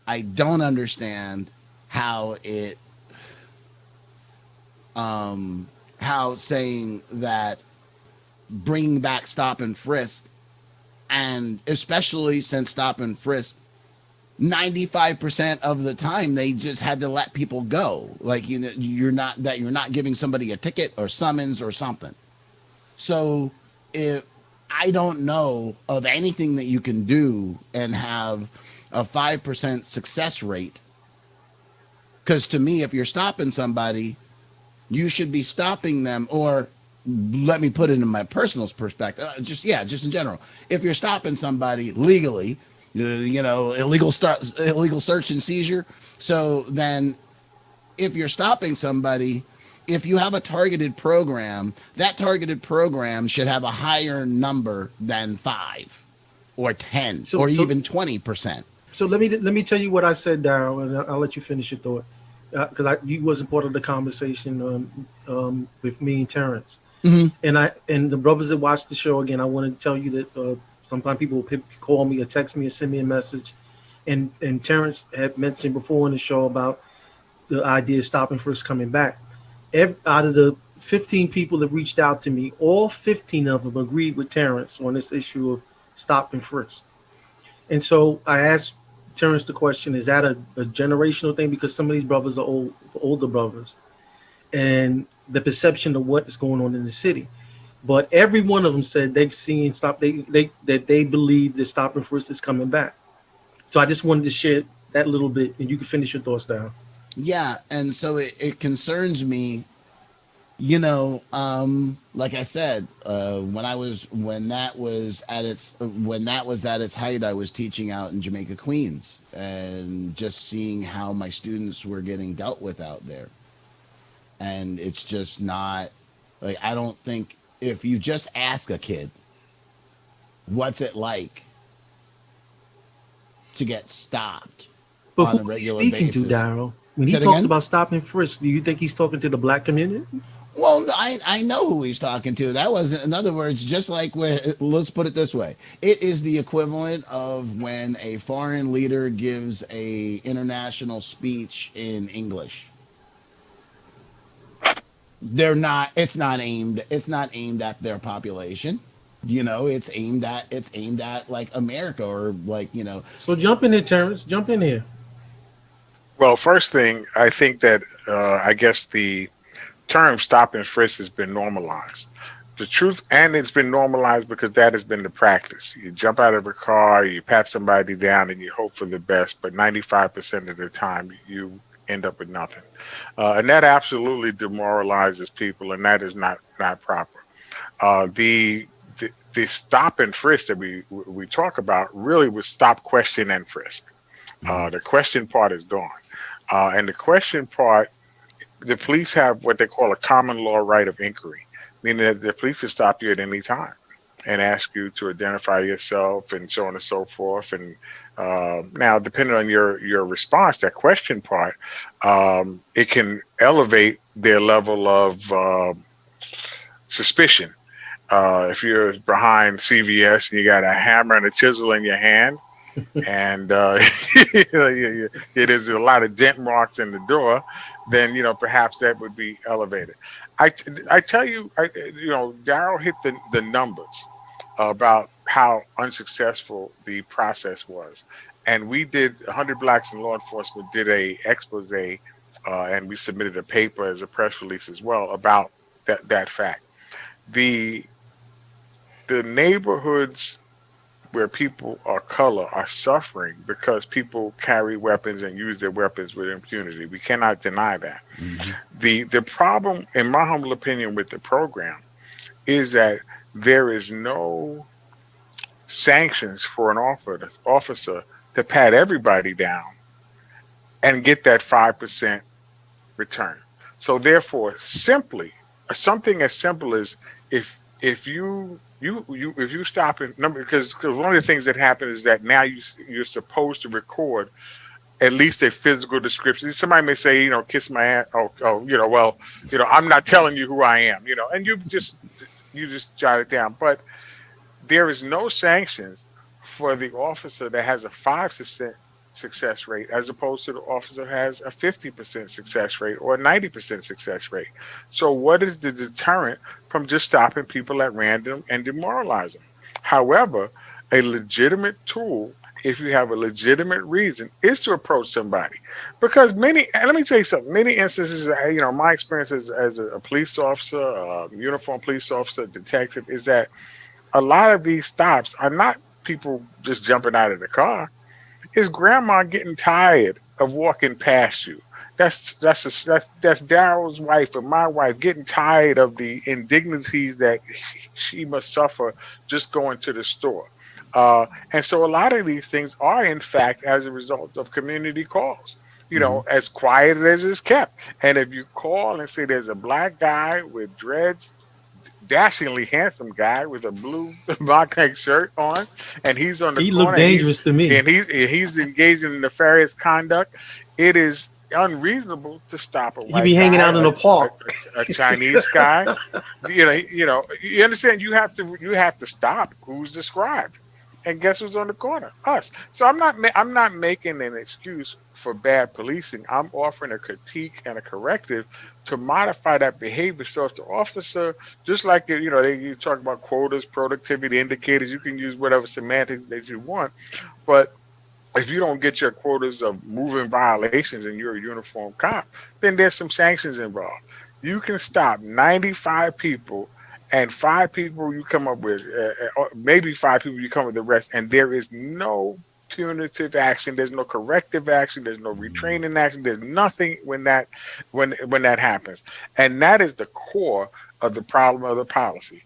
I don't understand how it how saying that bringing back stop and frisk, and especially since stop and frisk 95% of the time they just had to let people go, like you're not giving somebody a ticket or summons or something. So if I don't know of anything that you can do and have a 5% success rate, because to me, if you're stopping somebody, you should be stopping them, or let me put it in my personal perspective, just in general. If you're stopping somebody legally, illegal search and seizure. So then, if you're stopping somebody, if you have a targeted program, that targeted program should have a higher number than 5 or 10 So or so even 20%. so let me tell you what I said, Daryl, and I'll let you finish your thought because you wasn't part of the conversation with me and Terrence. And the brothers that watch the show again, I want to tell you that sometimes people will call me or text me or send me a message, and Terrence had mentioned before in the show about the idea of stopping first coming back. Out of the 15 people that reached out to me, all 15 of them agreed with Terrence on this issue of stop and frisk. And so I asked Terrence the question: is that a generational thing? Because some of these brothers are older brothers, and the perception of what is going on in the city. But every one of them said they've seen stop. They believe that stop and frisk is coming back. So I just wanted to share that little bit, and you can finish your thoughts down. Yeah, and so it concerns me, like I said, when that was at its height, I was teaching out in Jamaica, Queens, and just seeing how my students were getting dealt with out there. And it's just not, like, I don't think, if you just ask a kid what's it like to get stopped But on who a is he regular speaking to, basis. Daryl? When he Say it talks again. about stop and frisk, do you think he's talking to the black community? Well, I know who he's talking to. That wasn't, in other words, just like when, let's put it this way. It is the equivalent of when a foreign leader gives a international speech in English. It's not aimed at their population. It's aimed at like America, or like, So jump in there, Terrence. Jump in here. Well, first thing, I think that I guess the term stop and frisk has been normalized. The truth, and it's been normalized because that has been the practice. You jump out of a car, you pat somebody down, and you hope for the best, but 95% of the time you end up with nothing. And that absolutely demoralizes people, and that is not proper. The stop and frisk that we talk about really was stop, question, and frisk. The question part is gone. And the question part, the police have what they call a common law right of inquiry, meaning that the police can stop you at any time and ask you to identify yourself and so on and so forth. And now, depending on your response, that question part, it can elevate their level of suspicion. If you're behind CVS and you got a hammer and a chisel in your hand, and it is a lot of dent marks in the door, then perhaps that would be elevated. I tell you, Daryl hit the numbers about how unsuccessful the process was, and we did 100 Blacks in Law Enforcement did a expose, and we submitted a paper as a press release as well about that fact. The the neighborhoods where people of color are suffering because people carry weapons and use their weapons with impunity. We cannot deny that. Mhm. The problem, in my humble opinion, with the program is that there is no sanctions for an officer to pat everybody down and get that 5% return. So therefore, simply something as simple as if if you stop and number, because one of the things that happen is that now you're supposed to record at least a physical description. Somebody may say, kiss my ass. Oh, well, I'm not telling you who I am, and you just jot it down. But there is no sanctions for the officer that has a 5% success rate as opposed to the officer has a 50% success rate or a 90% success rate. So what is the deterrent from just stopping people at random and demoralizing them? However, a legitimate tool, if you have a legitimate reason, is to approach somebody. Because many, and let me tell you something, many instances, my experience as a police officer, uniformed police officer, detective, is that a lot of these stops are not people just jumping out of the car. It's grandma getting tired of walking past you. That's Daryl's wife and my wife getting tired of the indignities that she must suffer just going to the store. And so a lot of these things are in fact as a result of community calls. Hmm. As quiet as it's kept. And if you call and say there's a black guy with dreads, dashingly handsome guy with a blue boxing shirt on, and he's on the He looked corner, and he's dangerous to me. and he's and he's engaged in nefarious conduct. It is unreasonable to stop a He be white hanging guy, out in the a, park. a Chinese guy. You understand. You have to stop who's described, and guess who's on the corner? Us. So I'm not making an excuse for bad policing. I'm offering a critique and a corrective to modify that behavior. So if the officer, just like you talk about quotas, productivity indicators, you can use whatever semantics that you want, but if you don't get your quotas of moving violations and you're a uniform cop, then there's some sanctions involved. You can stop 95 people, and 5 people you come up with, or maybe 5 people you come with the rest, and there is no punitive action. There's no corrective action. There's no retraining action. There's nothing when that happens, and that is the core of the problem of the policy.